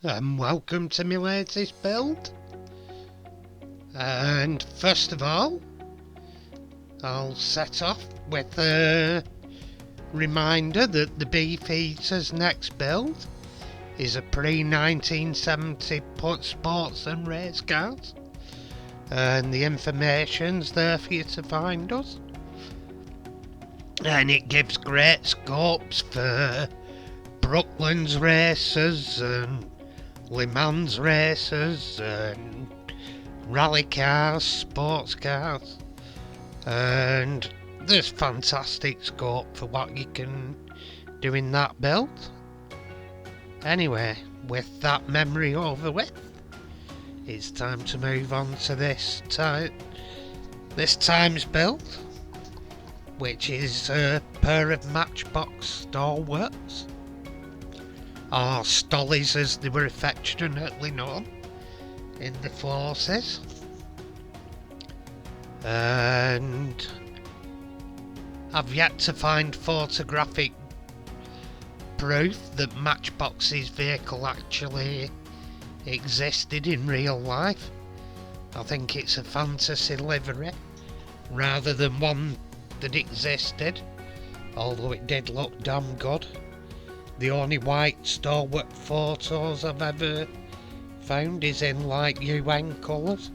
Welcome to my latest build. And first of all, I'll set off with a reminder that the Beefeater's next build is a pre-1970 put sports and race cars, and the information's there for you to find us. And it gives great scopes for Brooklands races and Le Mans races and rally cars, sports cars, and there's fantastic scope for what you can do in that build. Anyway, with that memory over with, it's time to move on to this time's build, which is a pair of Matchbox Stalwarts, or Stollies as they were affectionately known in the forces. And I've yet to find photographic proof that Matchbox's vehicle actually existed in real life. I think it's a fantasy livery rather than one that existed, although it did look damn good. The only white Stalwart photos I've ever found is in like UN colours,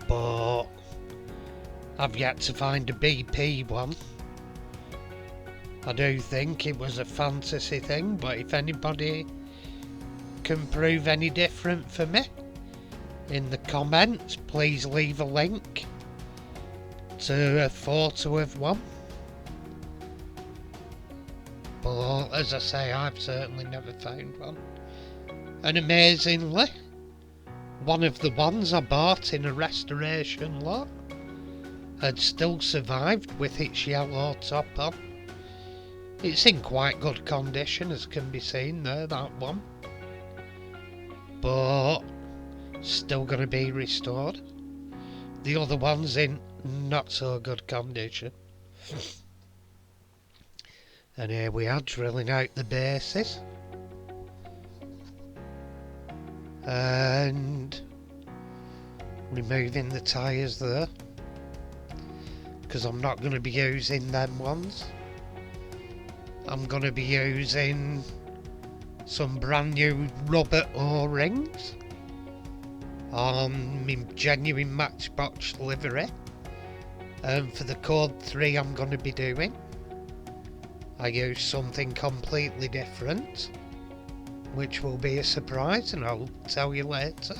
but I've yet to find a BP one. I do think it was a fantasy thing, but if anybody can prove any different for me in the comments, please leave a link to a photo of one. But as I say, I've certainly never found one. And amazingly, one of the ones I bought in a restoration lot had still survived with its yellow top on. It's in quite good condition, as can be seen there, that one. But still going to be restored. The other one's in not so good condition. And here we are, drilling out the bases. And removing the tyres there, because I'm not going to be using them ones. I'm going to be using some brand new rubber O-rings on my genuine Matchbox livery. And for the code 3 I'm going to be doing, I use something completely different, which will be a surprise, and I'll tell you later.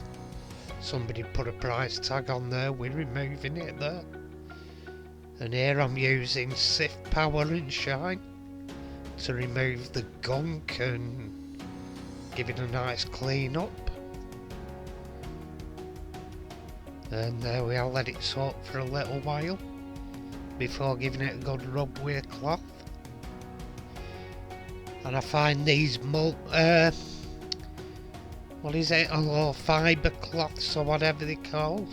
Somebody put a price tag on there, we're removing it there. And here I'm using Sift Power and Shine to remove the gunk and give it a nice clean up. And there we are, let it soak for a little while before giving it a good rub with a cloth. And I find these what is it, hollow fibre cloths or whatever they're called,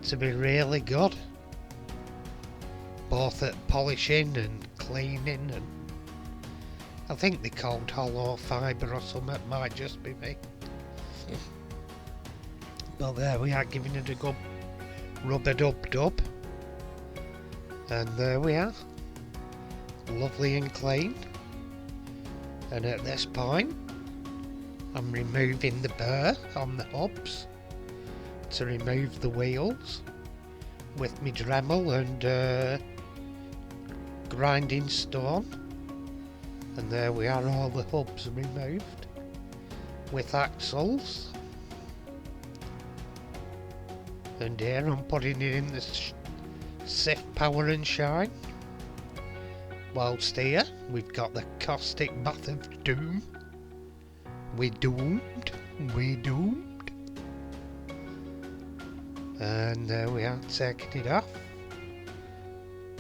to be really good, both at polishing and cleaning. And I think they're called hollow fibre or something, it might just be me. But there we are, giving it a good rub-a-dub-dub. And there we are, lovely and clean. And at this point, I'm removing the burr on the hobs to remove the wheels with my Dremel and grinding stone. And there we are, all the hubs removed with axles. And here I'm putting it in the Sift Power and Shine. Whilst here, we've got the caustic bath of doom. We're doomed. We're doomed. And there we are, taking it off.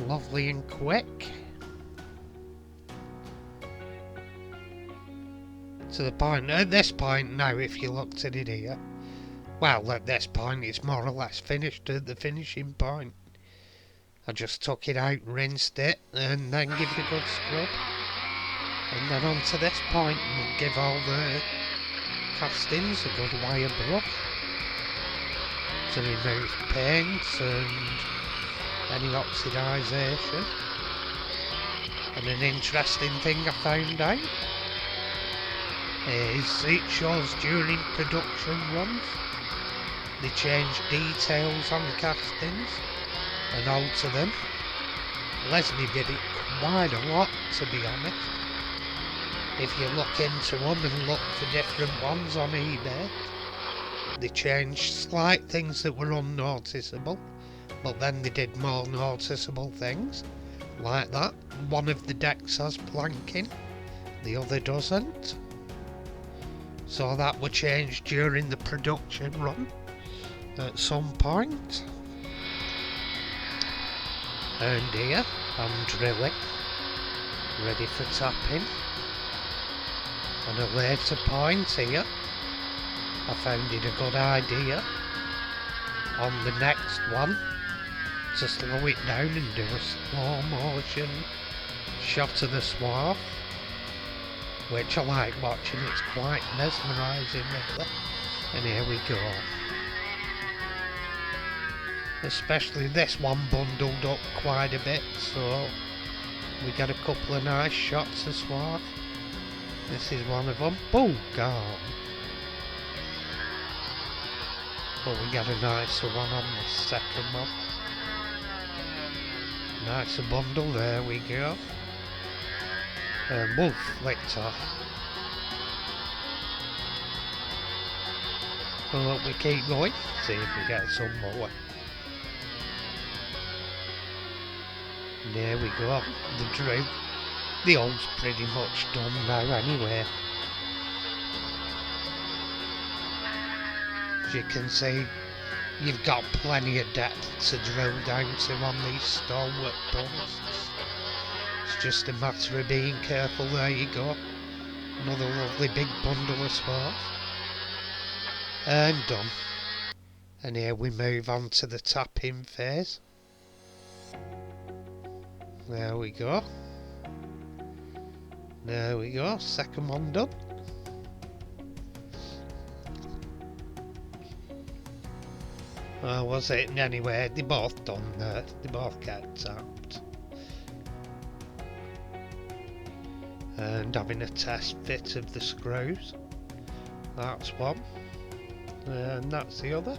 Lovely and quick. To the point, at this point now, if you looked at it here, well, at this point it's more or less finished at the finishing point. I just took it out, rinsed it, and then give it a good scrub. And then on to this point, we'll give all the castings a good wire brush to remove paint and any oxidisation. And an interesting thing I found out is it shows during production runs they change details on the castings and alter them. Leslie did it quite a lot, to be honest. If you look into them and look for different ones on eBay, they changed slight things that were unnoticeable, but then they did more noticeable things, like that. One of the decks has planking, the other doesn't. So that were changed during the production run at some point. And here I'm drilling, ready for tapping. And a later point here, I found it a good idea on the next one to slow it down and do a slow motion shot of the swath, which I like watching. It's quite mesmerising really. And here we go. Especially this one bundled up quite a bit, so we get a couple of nice shots of swath. This is one of them. Oh god! But we get a nicer one on the second one. Nicer bundle, there we go. Wolf flicked off. Well, we keep going, see if we get some more. And there we go, the drill. The hole's pretty much done now anyway. As you can see, you've got plenty of depth to drill down to on these Stalwart posts. It's just a matter of being careful. There you go. Another lovely big bundle of swath. And done. And here we move on to the tapping phase. There we go. There we go, second one done. Was it? Anyway, they both done there. They both get tapped. And having a test fit of the screws. That's one. And that's the other.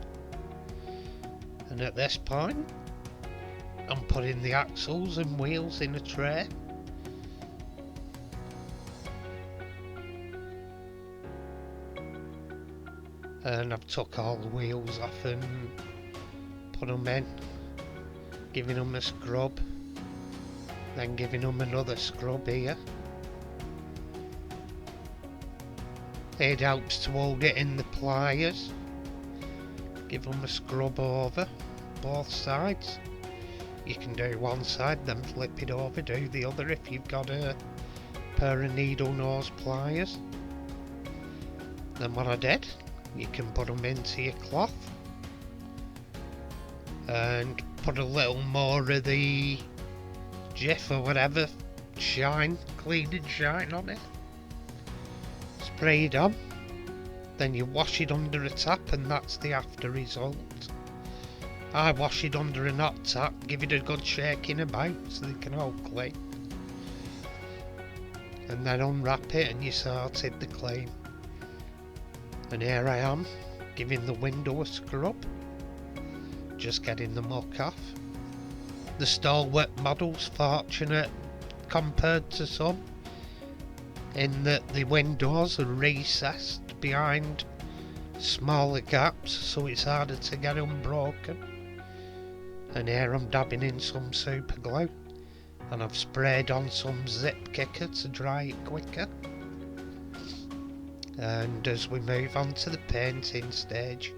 And at this point, I'm putting the axles and wheels in a tray. And I've took all the wheels off and put them in, giving them a scrub, then giving them another scrub here. It helps to hold it in the pliers. Give them a scrub over both sides. You can do one side, then flip it over, do the other if you've got a pair of needle nose pliers. Then what I did, you can put them into your cloth and put a little more of the Jif or whatever shine, clean and shine on it. Spray it on, then you wash it under a tap and that's the after result. I wash it under a hot tap, give it a good shaking about so they can all clean. And then unwrap it and you sorted the clean. And here I am, giving the window a scrub, just getting the muck off. The Stalwart model's fortunate compared to some, in that the windows are recessed behind smaller gaps, so it's harder to get unbroken. And here I'm dabbing in some super glue, and I've sprayed on some zip kicker to dry it quicker. And as we move on to the painting stage,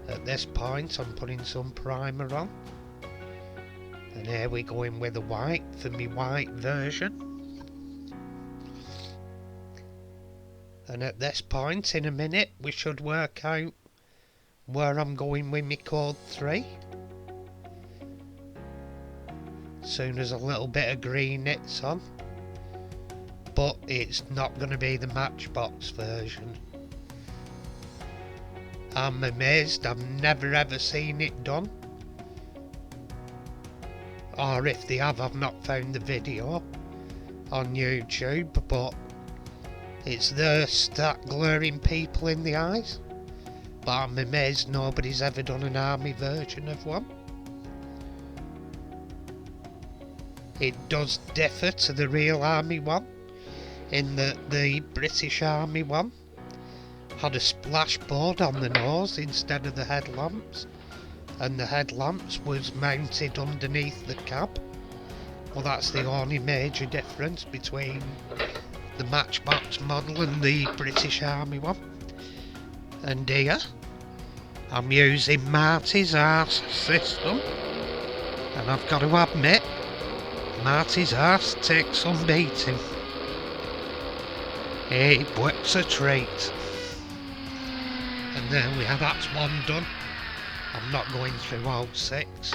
at this point I'm putting some primer on. And here we go in with the white for my white version. And at this point in a minute we should work out where I'm going with my code 3. Soon as a little bit of green hits on. but it's not going to be the Matchbox version. I'm amazed, I've never ever seen it done. Or if they have, I've not found the video on YouTube, but it's there start glaring people in the eyes. But I'm amazed nobody's ever done an army version of one. It does differ to the real army one, in that the British Army one had a splashboard on the nose instead of the headlamps, and the headlamps was mounted underneath the cab. Well, that's the only major difference between the Matchbox model and the British Army one. And here I'm using Marty's arse system, and I've got to admit, Marty's arse takes some beating. It works a treat. And there we are, that's one done. I'm not going through all 6.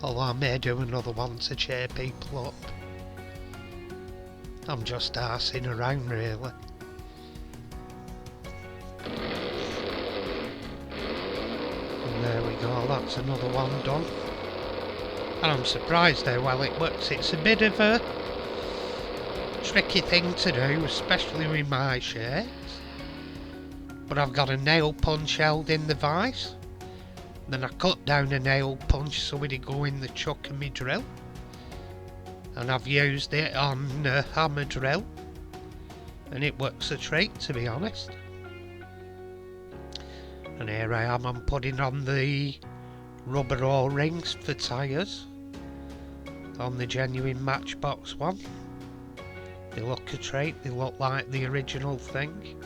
Although I may do another one to cheer people up. I'm just arsing around really. And there we go, that's another one done. And I'm surprised how well it works. It's a bit of a tricky thing to do, especially with my shapes. But I've got a nail punch held in the vise. Then I cut down a nail punch so it'd go in the chuck of my drill. And I've used it on a hammer drill. And it works a treat, to be honest. And here I am, I'm putting on the rubber O-rings for tyres on the genuine Matchbox one. They look a treat, they look like the original thing.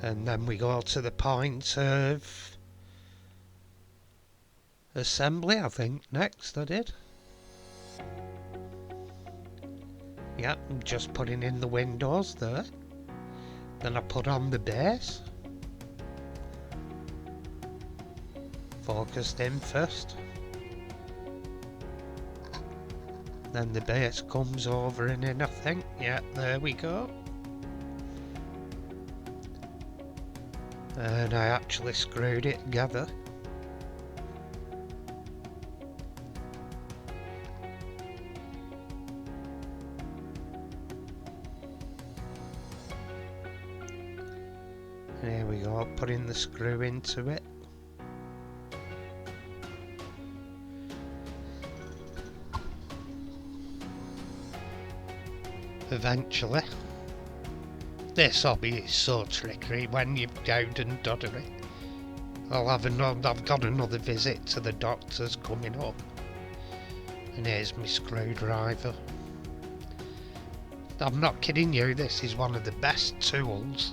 And then we go to the point of assembly, I think, next I did. Yep, I'm just putting in the windows there. Then I put on the base. Focused in first. Then the base comes over and in, I think. Yeah, there we go. And I actually screwed it together. There we go, putting the screw into it. Eventually. This hobby is so tricky when you've downed and done it. I've got another visit to the doctors coming up. And here's my screwdriver. I'm not kidding you, this is one of the best tools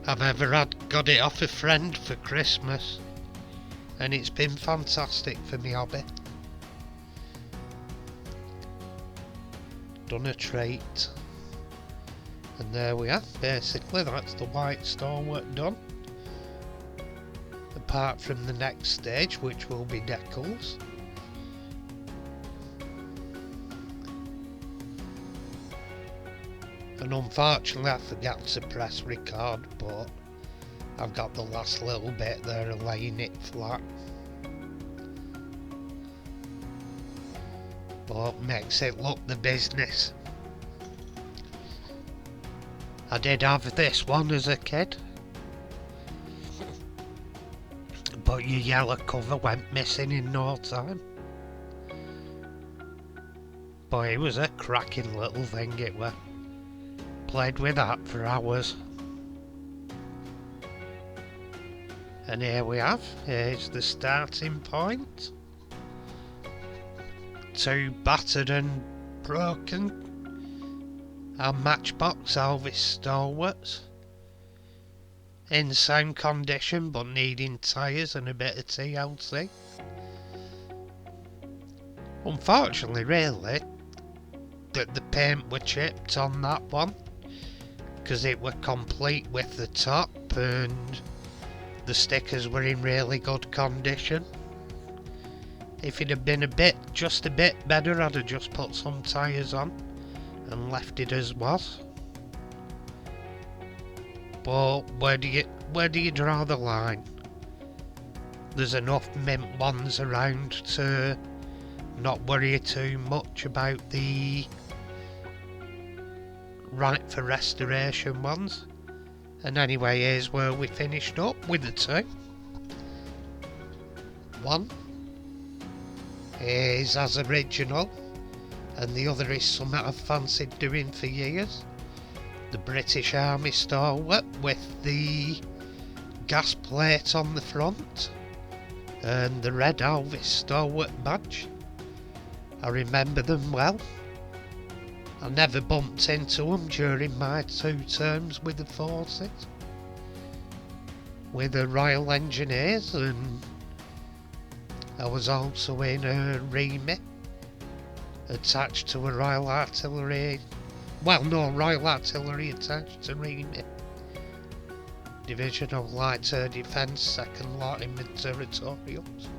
I've ever had. Got it off a friend for Christmas. And it's been fantastic for me hobby. Done a treat. And there we are, basically that's the white Stalwart done. Apart from the next stage, which will be decals. And unfortunately I forgot to press record, but I've got the last little bit there of laying it flat. But makes it look the business. I did have this one as a kid, but your yellow cover went missing in no time. But it was a cracking little thing it were. Played with that for hours. And here we have, here's the starting point. 2 battered and broken our Matchbox Alvis Stalwarts. In sound condition but needing tyres and a bit of TLC. Unfortunately really, that the paint were chipped on that one, because it were complete with the top and The stickers were in really good condition. If it had been just a bit better, I'd have just put some tyres on and left it as was. But where do you draw the line? There's enough mint ones around to not worry too much about the right for restoration ones. And anyway, here's where we finished up with the two. One is as original, and the other is something I've fancied doing for years. The British Army Stalwart with the gas plate on the front and the red Alvis Stalwart badge. I remember them well. I never bumped into them during my 2 terms with the forces, with the Royal Engineers, and I was also in a remit attached to a Royal Artillery, Royal Artillery attached to remit, Division of Light Air Defence, 2nd Lot in Mid-Territorials.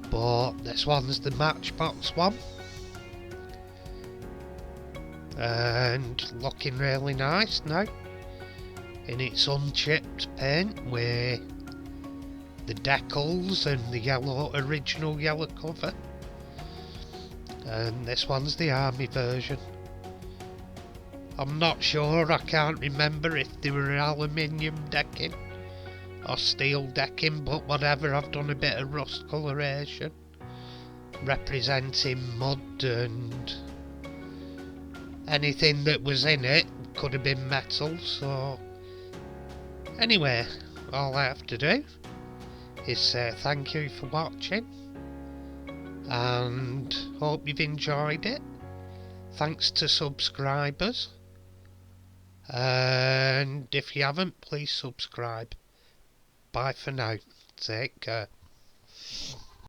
But this one's the Matchbox one, and looking really nice now in its unchipped paint with the decals and the original yellow cover. And this one's the army version. I'm not sure, I can't remember if they were aluminium decking or steel decking, but whatever, I've done a bit of rust coloration representing mud, and anything that was in it could have been metal. So anyway, all I have to do is say thank you for watching, and hope you've enjoyed it. Thanks to subscribers, and if you haven't, please subscribe. Bye for now. Take care.